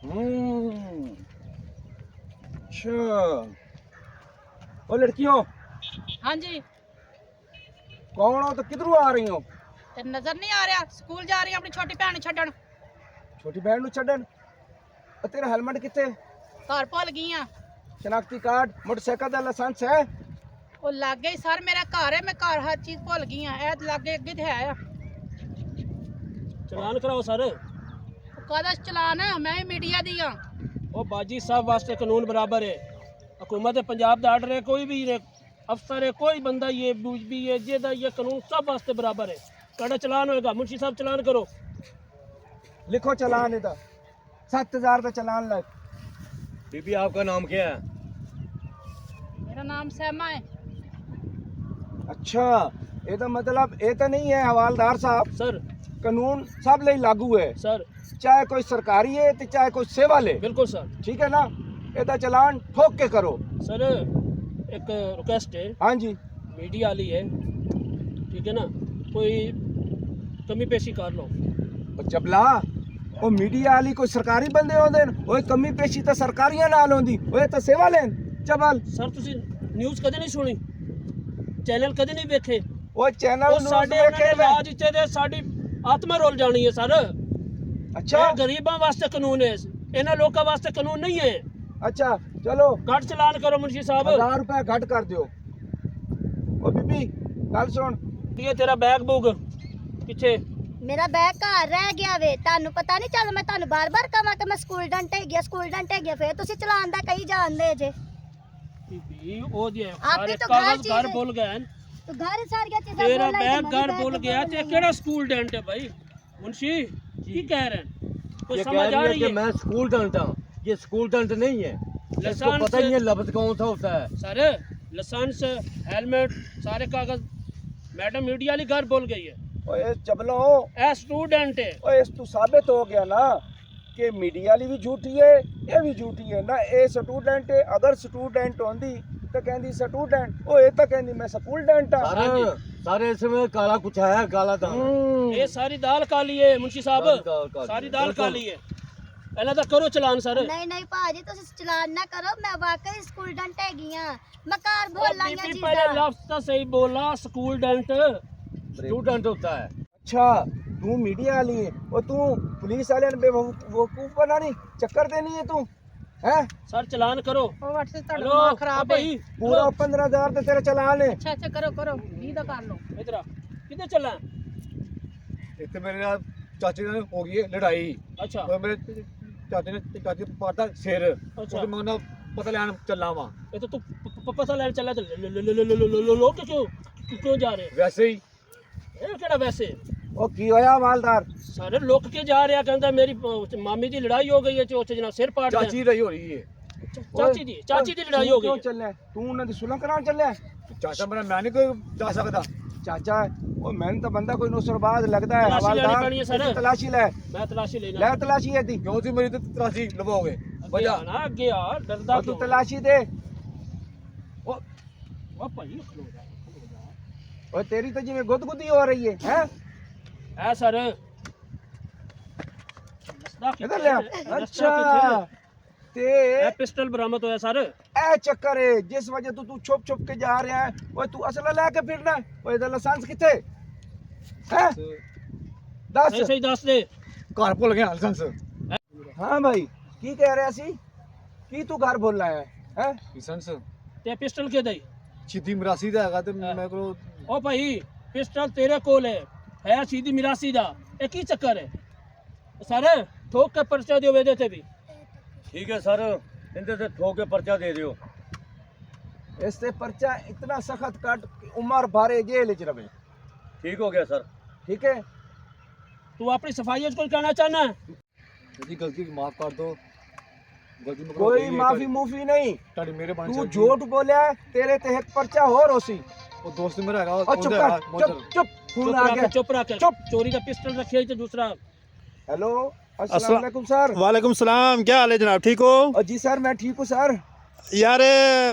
अच्छा। ओ लड़कियों, हाँ जी। कौन हो तो किधरों आ रही हो? ते नजर नहीं आ रहा? स्कूल जा रही अपनी छोटी भैन छड्डन। छोटी बहन ਨੂੰ ਛੱਡਣ। ਉਹ ਤੇਰਾ ਹੈਲਮਟ ਕਿੱਥੇ? घर भुल गई हाँ। ਸ਼ਨਾਖਤੀ ਕਾਰਡ, ਮੋਟਰਸਾਈਕਲ ਦਾ ਲਾਇਸੈਂਸ ਹੈ? वो लागे ही सर मेरा घर है, मैं घर हर चीज भुल गई हाँ। ए लागे अगे तो है। चलान कराओ सर। कादा चलान है? मैं ही मीडिया दी हाँ। ओ बाजी साहब वास्ते कानून बराबर है। हुकूमत पंजाब दा आर्डर है, कोई भी अफसर है, कोई बंदा ये भी है जेदा ये कानून सब वास्ते बराबर है। ਤੁਹਾਡਾ चलान होएगा, मुंशी साहब चलान करो। लिखो चलान इधर। 7000 का चलान लग। बीबी आपका नाम क्या है? मेरा नाम सैमा है। अच्छा, ਇਹਦਾ मतलब ਇਹ ਤਾਂ नहीं है हवालदार साहब, सर कानून सब ਲਈ लागू है, सर चाहे कोई सरकारी है ਤੇ चाहे कोई सेवा ले। बिल्कुल सर। ठीक है ना? ਇਹਦਾ चलान ठोक के करो। सर एक रिक्वेस्ट है, हाँ जी। मीडिया वाली है, ठीक है ना, कोई कमी पेशी कर लो। ਉਹ ਚਬਲਾ, ਉਹ ਮੀਡੀਆ ਵਾਲੀ ਕੋਈ ਸਰਕਾਰੀ ਬੰਦੇ ਹੁੰਦੇ ਨੇ, ਓਏ ਕਮੀ ਪੇਸ਼ੀ ਤਾਂ ਸਰਕਾਰੀਆਂ ਨਾਲ ਹੁੰਦੀ, ਓਏ ਤਾਂ ਸੇਵਾ ਲੈਣ ਚਬਲ। सर तुसी न्यूज़ कदे नहीं सुनी, चैनल कदे नहीं देखे? ਓਏ ਚੈਨਲ ਉਹ ਸਾਡੇ ਉਹਨਾਂ ਨੇ ਰਾਜ ਇੱਥੇ ਦੇ ਸਾਡੀ ਆਤਮਾ ਰੋਲ ਜਾਣੀ ਹੈ ਸਰ। ਅੱਛਾ ਇਹ ਗਰੀਬਾਂ ਵਾਸਤੇ ਕਾਨੂੰਨ ਹੈ, ਇਹਨਾਂ ਲੋਕਾਂ ਵਾਸਤੇ ਕਾਨੂੰਨ ਨਹੀਂ ਹੈ। ਅੱਛਾ ਚਲੋ ਘੱਟ ਚਲਾਨ ਕਰੋ ਮੁਨਸ਼ੀ ਸਾਹਿਬ। 1000 ਰੁਪਏ ਘੱਟ ਕਰ ਦਿਓ। ਓ ਬੀਬੀ ਗੱਲ ਸੁਣ, ਇਹ ਤੇਰਾ ਬੈਗ ਬੁੱਕ ਪਿੱਛੇ मेरा बैग घर रह गया वे, तानू पता नहीं चल मैं तानू बार-बार कहां कि मैं स्कूल डंट है गया फिर तुसी चलान दा कही जानदे जे। ਬੀਬੀ ਉਹ ਜੇ आपने ਸਾਰੇ तो ਕਾਗਜ਼ घर ਘਰ ਭੁੱਲ ਗਏ ਹਨ। तो घर सारी चीजें ਤੇਰਾ ਬੈਗ ਘਰ ਭੁੱਲ ਗਿਆ ਤੇ ਕਿਹੜਾ ਸਕੂਲ ਡੈਂਟ ਹੈ ਭਾਈ? ਮੁਨਸ਼ੀ ਕੀ ਕਹਿ ਰਹੇ ਹਨ? ਕੋਈ ये कह समझ आ रही है रही कि है? मैं स्कूल डंट हूँ, ये स्कूल डंट नहीं है। इसको लाइसेंस पता ही है लफ्ज कौन सा होता है। सर लाइसेंस हेलमेट सारे कागज मैडम मीडिया वाली घर भूल गई है। ਓਏ ਚਬਲੋ, ए स्टूडेंट है। ਓਏ ਇਸ ਤੋਂ ਸਾਬਿਤ ਹੋ ਗਿਆ ਨਾ ਕਿ ਮੀਡੀਆ ਵਾਲੀ ਵੀ ਝੂਠੀ ਹੈ, ਇਹ ਵੀ ਝੂਠੀ ਹੈ ਨਾ। ਇਹ ਸਟੂਡੈਂਟ ਹੈ, ਅਗਰ ਸਟੂਡੈਂਟ ਹੁੰਦੀ ਤਾਂ ਕਹਿੰਦੀ ਸਟੂਡੈਂਟ, ਉਹ ਇਹ ਤਾਂ ਕਹਿੰਦੀ मैं स्कूल डेंट हाँ। सारे सारे इसमें काला कुछ है, काला दाना। ये सारी दाल काली है मुंशी साहब, सारी दाल काली सारी है, दाल बिल्कुल। काली है। पहले तो करो चलान सर। नहीं नहीं भाजी तुसी चलान ना करो, मैं वाकई स्कूल डंट है गई हां, मैं घर भूल और लाईया बीबी पहले चीज़ां। लफ्ज तो सही बोला, स्कूल डेंट। स्टूडेंट होता है। अच्छा तू मीडिया वाली है और तू पुलिस वाले ने बेवकूफ बनानी चक्कर देनी है तू है? सर चलान करो। ओ व्हाट्सएप ਤੁਹਾਡਾ हेलो दिमाग खराब है। भाई पूरा 15000 तो तेरा चलान है। अच्छा अच्छा करो करो 20 ਦਾ ਕਰ ਲਓ। इधर आ, किधर चला? इतने मेरे साथ चाची ने हो गई है लड़ाई, अच्छा और मेरे चाची पाटा सिर, अच्छा। उसके मैं पता लेने चलना वहाँ। ये तो तू पता लेने चला तो लोग क्यों जा रहे? वैसे ही ये केड़ा वैसे? ओ की होया मालदार? सारे लोग के जा रहे हैं, कहता मेरी मामी दी लड़ाई हो गई है, चौथे जना सिर पाट गया। चाची रही हो रही है। चाची दी लड़ाई हो क्यों गई है। चल तू उन्हें दी सुलह कराने चल चाचा मेरा मैं नहीं कोई जा सकता। चाचा ओ मैंने तो बंदा कोई नुसरबाज लगता है तलाशी लेनी हवालदार। पड़ी है सर। इसकी तलाशी ले मैं तलाशी ले लेना। तलाशी है दी। क्यों सी मेरी तो तलाशी लवाओगे? आगे आ ना, आगे आ, डरदा और तू क्यों? तलाशी दे। ओ भाई खलो जा। और तेरी तो जिਵੇਂ गुदगुदी हो रही है हैं? है सर इधर ले आ। अच्छा ते ए पिस्टल बरामद होया सर। ए चक्कर है जिस वजह तू छुप छुप के जा रहा है। ओए तू असला लेके फिरना है। ओए इधर लाइसेंस किथे है? दस। सही सही दस दे। घर भूल गया लाइसेंस। हाँ भाई की कह रहा सी की तू घर बोल रहा है हैं? लाइसेंस ते पिस्टल के दई? सीधी मरासी दा हैगा ते मैं को ओ भाई पिस्टल तेरे कोल है सीधी मिरासी दा, ए की चक्कर है? सर ठोक के पर्चा दियो वेदे ते भी। ठीक है सर, इनसे से ठोक के पर्चा दे दियो। इससे पर्चा इतना सख्त काट कि उम्र भरे जेल च रहे। ठीक हो गया सर। ठीक है तू अपनी सफाई को कहना चाहना है? यदि गलती माफ कर दो, गलती में कोई माफी मूफी नहीं। ताड़ी मेरे पानी तू झूठ बोलिया तेरे ते एक पर्चा हो रोसी। वो दोस्त मेरा हैगा और चुप कर चुप चुप फोन आ गया। चुप रख चुप। चोरी का पिस्टल रखे तो दूसरा। हेलो अस्सलाम वालेकुम सर। वालेकुम सलाम, क्या हाल है जनाब, ठीक हो? और जी सर मैं ठीक हूँ सर। यार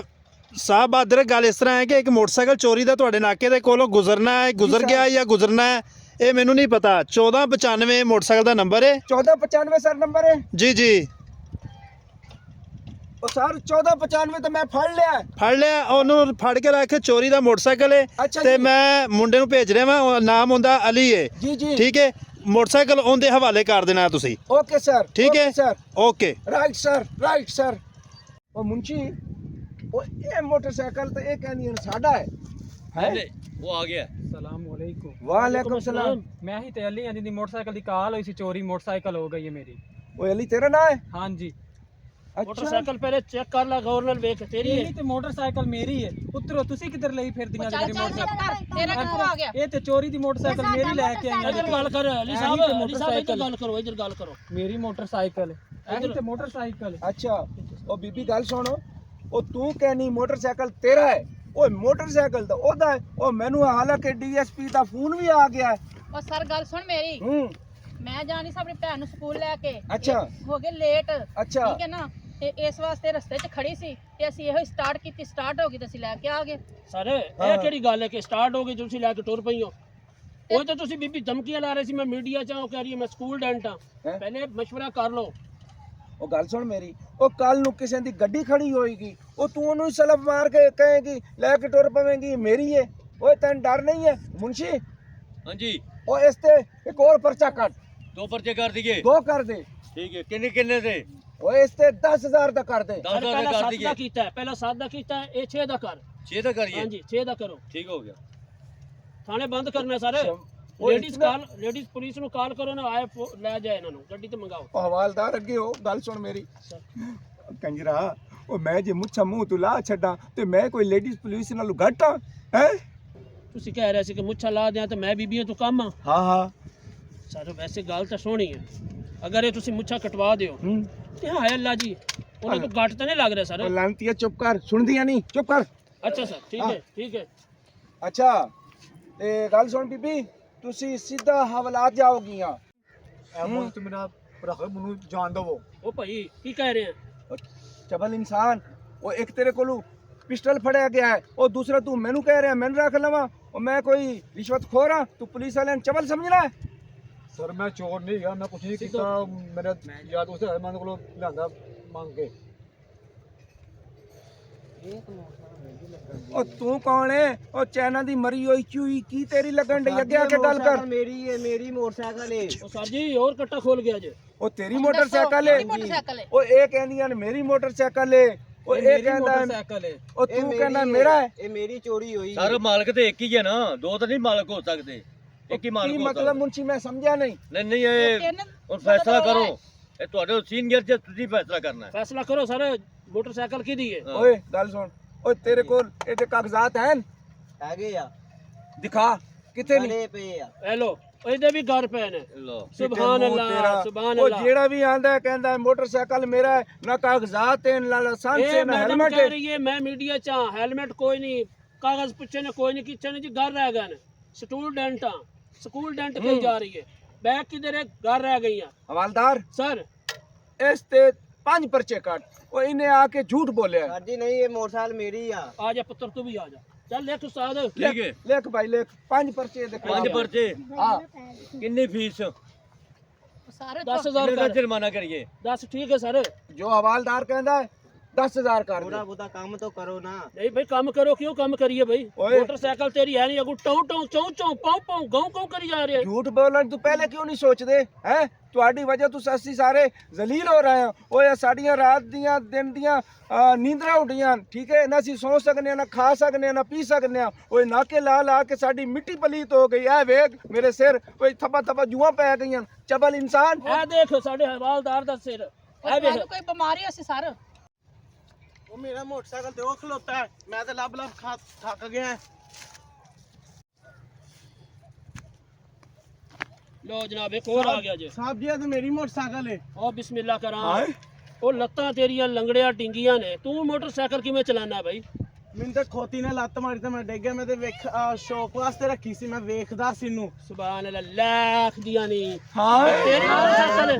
साहब बहादुर गल इस तरह है कि एक मोटरसाइकिल चोरी का तुहाडे नाके दे कोलों गुजरना है, गुजर गया या गुजरना है ये मैनू नहीं पता। 1495 मोटरसाइकिल का नंबर है। 1495 सर नंबर है जी जी ਉਹ ਸਰ 1495 ਤੇ ਮੈਂ ਫੜ ਲਿਆ ਉਹਨੂੰ, ਫੜ ਕੇ ਰੱਖ। ਚੋਰੀ ਦਾ ਮੋਟਰਸਾਈਕਲ ਹੈ ਅੱਛਾ ਤੇ ਜੀ। ਮੈਂ ਮੁੰਡੇ ਨੂੰ ਭੇਜ ਰਿਹਾ ਵਾਂ, ਉਹ ਨਾਮ ਹੁੰਦਾ ਅਲੀ ਹੈ। ਜੀ ਜੀ ਠੀਕ ਹੈ, ਮੋਟਰਸਾਈਕਲ ਉਹਦੇ ਹਵਾਲੇ ਕਰ ਦੇਣਾ ਤੁਸੀਂ। ਓਕੇ ਸਰ ਠੀਕ ਹੈ ਸਰ ਓਕੇ। ਰਾਈਟ ਸਰ ਉਹ ਮੁੰਸ਼ੀ ਉਹ ਇਹ ਮੋਟਰਸਾਈਕਲ ਤੇ ਇਹ ਕਹਿੰਦੀ ਸਾਡਾ ਹੈ ਉਹ ਆ ਗਿਆ। सलामुअलैकुम। ਵਾਲੇਕੁਮ ਸਲਾਮ। मैं ही तैयारी हाँ जी मोटरसाइकिल की कॉल हुई सी चोरी मोटरसाइकिल हो गई है मेरी। ਉਹ ਅਲੀ ਤੇਰਾ ਨਾਂ ਹੈ? हाँ जी ਅੱਛਾ ਮੋਟਰਸਾਈਕਲ ਪਹਿਲੇ ਚੈੱਕ ਕਰ ਲੈ, ਗੌਰ ਨਾਲ ਵੇਖ ਤੇਰੀ ਹੈ। यही तो मोटरसाइकिल मेरी है। उतरो तुसी किधर ਲਈ ਫਿਰਦੀਆਂ ਚੱਲ ਜਿਹੜੀ ਚੱਲ ਚੁੱਪ मोटरसाइकिल ਕਰ, ਤੇਰਾ ਕਿੱਥੋਂ ਆ ਗਿਆ? ਇਹ ਤੇ ਚੋਰੀ ਦੀ मोटरसाइकिल मेरी लेके आई ਇੱਧਰ है। ਗੱਲ ਕਰ ਅਲੀ ਇਹੀ ਸਾਹਿਬ, ਤੇ ਅਲੀ ਸਾਹਿਬ ਇੱਧਰ ਮੋਟਰਸਾਈਕਲ। ਗੱਲ ਕਰੋ, ਇੱਧਰ ਗੱਲ ਕਰੋ। मेरी मोटरसाइकिल यही तो मोटरसाइकिल। ਅੱਛਾ ਉਹ ਬੀਬੀ ਗੱਲ ਸੁਣ, ਉਹ ਤੂੰ ਕਹਿਨੀ ਮੋਟਰਸਾਈਕਲ ਤੇਰਾ ਹੈ, ਉਹ ਮੋਟਰਸਾਈਕਲ ਤਾਂ ਉਹਦਾ ਹੈ। ਉਹ ਮੈਨੂੰ ਹਾਲਾਂਕਿ ਡੀਐਸਪੀ ਦਾ ਫੋਨ ਵੀ ਆ ਗਿਆ ਹੈ। ਉਹ ਸਰ ਗੱਲ ਸੁਣ ਮੇਰੀ, ਹੂੰ ਮੈਂ ਜਾਣੀ ਸੀ ਆਪਣੀ ਭੈਣ ਨੂੰ ਸਕੂਲ ਲੈ ਕੇ। ਅੱਛਾ। ਇਹ ਹੋ ਗਏ ਲੇਟ। ਅੱਛਾ। ਠੀਕ ਹੈ ਨਾ, ਤੇ ਇਸ ਵਾਸਤੇ ਰਸਤੇ 'ਚ ਖੜੀ ਸੀ ਤੇ ਅਸੀਂ ਇਹੋ ਸਟਾਰਟ ਕੀਤੀ, ਸਟਾਰਟ ਹੋ ਗਈ ਤੇ ਅਸੀਂ ਲੈ ਕੇ ਆ ਗਏ। ਸਰ ਇਹ ਕਿਹੜੀ ਗੱਲ ਹੈ ਕਿ ਸਟਾਰਟ ਹੋ ਗਈ ਤੁਸੀਂ ਲੈ ਕੇ ਟੁਰ ਪਈ ਹੋ? ਉਹ ਤਾਂ ਤੁਸੀਂ ਬੀਬੀ ਧਮਕੀਆਂ ਲਾ ਰਹੇ ਸੀ, ਮੈਂ ਮੀਡੀਆ 'ਚ ਉਹ ਕਹਿ ਰਹੀ ਹੈ ਮੈਂ ਸਕੂਲ ਡੈਂਟ ਹਾਂ। ਹੈਂ? ਪਹਿਲੇ ਮਸ਼ਵਰਾ ਕਰ ਲਓ। ਉਹ ਗੱਲ ਸੁਣ ਮੇਰੀ, ਉਹ ਕੱਲ ਨੂੰ ਕਿਸੇ ਦੀ ਗੱਡੀ ਖੜੀ ਹੋਏਗੀ, ਉਹ ਤੂੰ ਉਹਨੂੰ ਸਲਫ ਮਾਰ ਕੇ ਕਹੇਗੀ ਲੈ ਕੇ ਟੁਰ ਪਵੇਂਗੀ ਮੇਰੀ ਹੈ। ਓਏ ਤੈਨੂੰ ਡਰ ਨਹੀਂ ਹੈ ਮੁੰਸ਼ੀ? ਹਾਂਜੀ ਉਹ ਇਸ ਤੇ ਇੱਕ ਹੋਰ ਪਰਚਾ ਕੱਟ, 2 पर्चे कर दिए। 2 ਕਰ ਦੇ। ठीक है किन्ने किन्ने थे? ਓਏ ਇਸ ਤੇ 10000 ਦਾ ਕਰ ਦੇ। 10 ਪਹਿਲਾਂ कर 7 दिए। ਦਾ ਕੀਤਾ ਹੈ, ਪਹਿਲਾਂ 7 ਦਾ ਕੀਤਾ ਹੈ, ਇਹ 6 ਦਾ ਕਰ। 6 तो करिए। ਹਾਂਜੀ 6 ਦਾ ਕਰੋ। ठीक हो गया। ਥਾਣੇ ਬੰਦ ਕਰਨਾ ਸਾਰੇ। ਉਹ ਲੇਡੀਜ਼ ਕਾਲ, ਲੇਡੀਜ਼ ਪੁਲਿਸ ਨੂੰ ਕਾਲ ਕਰੋ ਨਾ, ਆਏ ਲੈ ਜਾਏ ਇਹਨਾਂ ਨੂੰ, ਗੱਡੀ ਤੇ ਮੰਗਾਓ। ਉਹ ਹਵਾਲਦਾਰ ਅੱਗੇ ਹੋ, ਗੱਲ ਸੁਣ ਮੇਰੀ ਕੰਜਰਾ। ਉਹ ਮੈਂ ਜੇ ਮੁੱਛਾਂ ਮੂੰਹ ਤੋਂ ਲਾ ਛੱਡਾਂ ਤੇ ਮੈਂ ਕੋਈ ਲੇਡੀਜ਼ ਪੁਲਿਸ ਨਾਲੋਂ ਘੱਟ ਹਾਂ ਹੈ? ਤੁਸੀਂ ਕਹਿ ਰਹੇ ਸੀ ਕਿ ਮੁੱਛਾਂ ਲਾ ਦਿਆਂ ਤੇ ਮੈਂ ਬੀਬੀਆਂ ਤੋਂ ਕੰਮ ਆ। ਹਾਂ ਹਾਂ ਸਰ ਵੈਸੇ ਗੱਲ ਤਾਂ ਸੋਹਣੀ ਹੈ, ਅਗਰ ਇਹ ਤੁਸੀਂ ਮੁੱਛਾਂ ਕਟਵਾ ਦਿਓ ਤੇ ਹਾਏ ਅੱਲਾ ਜੀ, ਉਹਨਾਂ ਤੋਂ ਘੱਟ ਤਾਂ ਨਹੀਂ ਲੱਗ ਰਿਹਾ ਸਰ। ਉਹ ਲਾਂਤੀਆ ਚੁੱਪ ਕਰ, ਸੁਣਦੀਆਂ ਨਹੀਂ, ਚੁੱਪ ਕਰ। ਅੱਛਾ ਸਰ ਠੀਕ ਹੈ ਠੀਕ ਹੈ। ਅੱਛਾ ਤੇ ਗੱਲ ਸੁਣ ਬੀਬੀ, ਤੁਸੀਂ ਸਿੱਧਾ ਹਵਾਲਾਤ ਜਾਓਗੀਆਂ। ਐਮਬੂਲੈਂਸ ਤੇ ਮੇਰਾ ਰੱਖ ਮੈਨੂੰ ਜਾਣ ਦਵੋ। ਉਹ ਭਾਈ ਕੀ ਕਹਿ ਰਹੇ ਆ? ਚਬਲ ਇਨਸਾਨ, ਉਹ ਇੱਕ ਤੇਰੇ ਕੋਲੋਂ ਪਿਸਟਲ ਫੜਿਆ ਗਿਆ ਹੈ, ਉਹ ਦੂਸਰਾ ਤੂੰ ਮੈਨੂੰ ਕਹਿ ਰਿਹਾ ਮੈਨੂੰ ਰੱਖ ਲਵਾਂ। ਉਹ ਮੈਂ ਕੋਈ ਰਿਸ਼ਵਤਖੋਰ ਹਾਂ? ਤੂੰ ਪੁਲਿਸ ਵਾਲਿਆਂ ਨੂੰ ਚਬਲ ਸਮਝਣਾ ਹੈ? ਸਰ ਮੈਂ ਚੋਰ ਨਹੀਂ ਹੈਗਾ, ਮੈਂ ਕੁਝ ਨਹੀਂ ਕੀਤਾ। ਮੇਰਾ ਯਾਰ ਦੋਸਤ ਹੈ, ਮੈਂ ਉਹਨਾਂ ਕੋਲੋਂ ਲਿਆਂਦਾ ਮੰਗ ਕੇ। ਉਹ ਤੂੰ ਕੌਣ ਹੈ? ਉਹ ਚਾਈਨਾ ਦੀ ਮਰੀ ਹੋਈ ਚੂਈ ਕੀ ਤੇਰੀ ਲੱਗਣ ਡਈ? ਅੱਗੇ ਆ ਕੇ ਗੱਲ ਕਰ। ਮੇਰੀ ਮੋਟਰਸਾਈਕਲ ਹੈ। ਉਹ ਸਰ ਜੀ ਹੋਰ ਕੱਟਾ ਖੋਲ ਗਿਆ ਜੇ। ਉਹ ਤੇਰੀ ਮੋਟਰਸਾਈਕਲ ਹੈ? ਕਿਹੜੀ ਮੋਟਰਸਾਈਕਲ ਹੈ? ਉਹ ਇਹ ਕਹਿੰਦੀਆਂ ਨੇ ਮੇਰੀ ਮੋਟਰਸਾਈਕਲ ਹੈ, ਉਹ ਇਹ ਕਹਿੰਦਾ ਹੈ- मोटरसाइकिल है। ਉਹ ਤੂੰ ਕਹਿੰਦਾ ਮੇਰਾ ਹੈ। ਇਹ ਮੇਰੀ ਚੋਰੀ ਹੋਈ। सर मालिक तो एक ही है ना, 2 तो नहीं मालिक हो सकते। एक ही मालिक ਕੀ हो ਮਤਲਬ सकता। ਮੁੰਸ਼ੀ ਮੈਂ ਸਮਝਿਆ ਨਹੀਂ। नहीं ये ਤਿੰਨ और फैसला करो। ये ਤੁਹਾਡੇ ਸੀਨੀਅਰ ਜੇ ਤੁਸੀਂ ਫੈਸਲਾ ਕਰਨਾ ਹੈ। ਫੈਸਲਾ ਕਰੋ ਸਰ, ਮੋਟਰਸਾਈਕਲ ਕਿਹਦੀ ਹੈ? ਓਏ ਗੱਲ ਸੁਣ, ਓਏ ਤੇਰੇ ਕੋਲ ਇਹਦੇ ਕਾਗਜ਼ਾਤ ਹਨ? ਹੈਗੇ ਆ। ਦਿਖਾ ਕਿੱਥੇ ਨਹੀਂ? ਸਾਰੇ ਪਏ ਆ। ਇਹ ਲੋ ਇਹਦੇ ਵੀ ਘਰ ਪਏ ਨੇ। ਲੋ ਸੁਭਾਨ ਮੂੰਹ ਅੱਲਾਹ ਤੇਰਾ। ਸੁਭਾਨ ਉਹ ਅੱਲਾਹ। ਜਿਹੜਾ ਵੀ ਆਂਦਾ ਹੈ ਕਹਿੰਦਾ ਹੈ ਮੋਟਰਸਾਈਕਲ ਮੇਰਾ ਹੈ, ਨਾ ਕਾਗਜ਼ਾਤ ਹੈ ਨਾ ਲਾਇਸੈਂਸ ਹੈ ਇਹ ਨਾ ਮੈਡਮ ਹੈਲਮਟ ਕਹਿ ਹੈ। ਰਹੀ ਹੈ ਮੈਂ ਮੀਡੀਆ ਚ ਹਾਂ, ਹੈਲਮਟ ਕੋਈ ਨਹੀਂ, ਕਾਗਜ਼ ਪੁੱਛੇ ਨੇ ਕੋਈ ਨਹੀਂ, ਕਿੱਥੇ ਨੇ ਜੀ ਘਰ ਰਹਿ ਗਏ ਨੇ। ਸਟੂਡੈਂਟ ਹਾਂ, ਸਕੂਲ ਡੈਂਟ ਕਹੀ ਜਾ ਰਹੀ ਹੈ, ਬੈਗ ਕਿਧਰ ਹੈ? ਘਰ ਰਹਿ ਗਈ ਆ ਹਵਾਲਦਾਰ ਸਰ। ਇਸ ਤੇ 5 ਪਰਚੇ ਕੱਟ। ਉਹ ਇਹਨੇ ਆ ਕੇ ਝੂਠ ਬੋਲਿਆ। ਸਰ ਜੀ ਨਹੀਂ, ਇਹ ਮੋਟਰਸਾਈਕਲ ਮੇਰੀ ਆ। ਆ ਜਾ ਪੁੱਤਰ ਤੂੰ ਵੀ ਆ ਜਾ, ਚੱਲ ਲਿਖ ਉਸਤਾਦ। ਠੀਕ ਹੈ। ਲਿਖ ਭਾਈ ਲਿਖ, 5 ਪਰਚੇ ਦੇ 5 पर्चे। ਹਾਂ किन्नी फीस? ਸਾਰੇ 10,000 कितना ਕਰ जुर्माना करिए? 10 ਠੀਕ ਹੈ ਸਰ। ਜੋ ਹਵਾਲਦਾਰ ਕਹਿੰਦਾ ਹੈ 10000 ਕਰ ਥੋੜਾ ਦੇ। ਬਹੁਤਾ ਕੰਮ ਤਾਂ ਕਰੋ ਨਾ। ਨਹੀਂ ਭਾਈ ਕੰਮ ਕਰੋ, ਕਿਉਂ ਕੰਮ ਕਰੀਏ ਭਾਈ? ਓਏ। ਮੋਟਰਸਾਈਕਲ ਤੇਰੀ ਹੈ ਨਹੀਂ, ਅਗੂ ਟੌਂ ਟੌਂ ਚੌਂ ਚੌਂ ਪਾਉ ਪਾਉ ਗਾਉਂ ਗਾਉਂ ਕਰੀ ਜਾ ਰਹੇ। ਝੂਠ ਬੋਲਣ ਤੋਂ ਪਹਿਲੇ ਕਿਉਂ ਨਹੀਂ ਸੋਚਦੇ ਹੈ? ਤੁਹਾਡੀ ਵਜ੍ਹਾ ਤੋਂ ਅਸੀਂ ਸਾਰੇ ਜ਼ਲੀਲ ਹੋ ਰਹੇ ਹਾਂ। ਓਏ ਸਾਡੀਆਂ ਰਾਤ ਦੀਆਂ ਦਿਨ ਦੀਆਂ ਨੀਂਦਰਾਂ ਉੱਡੀਆਂ, ਠੀਕ ਹੈ ਨਾ? ਅਸੀਂ ਸੌ ਸਕਨੇ ਨਾ ਖਾ ਸਕਨੇ ਨਾ ਪੀ ਸਕਨੇ ਆ। ਓਏ ਨਾਕੇ ਲਾ ਲਾ ਕੇ ਸਾਡੀ ਮਿੱਟੀ ਪਲੀਤ ਹੋ ਗਈ। ਐ ਵੇਖ ਮੇਰੇ ਸਿਰ, ਓਏ ਥੱਪਾ ਥੱਪਾ ਜੂਆਂ ਪੈ ਗਈਆਂ। ਚਬਲ ਇਨਸਾਨ, ਇਹ ਦੇਖ ਸਾਡੇ ਹਵਾਲਦਾਰ ਦਾ ਸਿਰ, ਇਹ ਵੇਖ। ਕੋਈ ਬਿਮਾਰੀ ਅਸੀਂ ਸਰ? ਉਹ ਮੇਰਾ ਮੋਟਰਸਾਈਕਲ ਤੇ ਉਹ ਖਲੋਤਾ ਹੈ, ਮੈਂ ਤਾਂ ਲੱਭ ਲੱਭ ਥੱਕ ਗਿਆ। ਲੋ ਜਨਾਬ ਇੱਕ ਹੋਰ ਆ ਗਿਆ ਜੇ। ਸਾਹਿਬ ਜੀ ਇਹ ਤਾਂ ਮੇਰੀ ਮੋਟਰਸਾਈਕਲ ਹੈ। ਉਹ ਬਿਸਮਿਲ੍ਲਾ ਕਰਾਂ। ਹਾਏ ਉਹ ਲੱਤਾਂ ਤੇਰੀਆਂ ਲੰਗੜਿਆਂ ਟਿੰਗੀਆਂ ਨੇ, ਤੂੰ ਮੋਟਰਸਾਈਕਲ ਕਿਵੇਂ ਚਲਾਨਾ ਭਾਈ? ਮੈਨੂੰ ਤਾਂ ਖੋਤੀ ਨੇ ਲੱਤ ਮਾਰੀ ਤਾਂ ਮੈਂ ਡਿੱਗ ਗਿਆ। ਮੈਂ ਤੇ ਵੇਖ ਸ਼ੌਕ ਵਾਸਤੇ ਰੱਖੀ ਸੀ, ਮੈਂ ਵੇਖਦਾ ਸੀ ਇਹਨੂੰ। ਸੁਭਾਨ ਅੱਲਾਹ, ਲੱਖ ਦੀਆਂ ਨਹੀਂ ਹਾਂ ਤੇਰੀ ਮੋਟਰਸਾਈਕਲ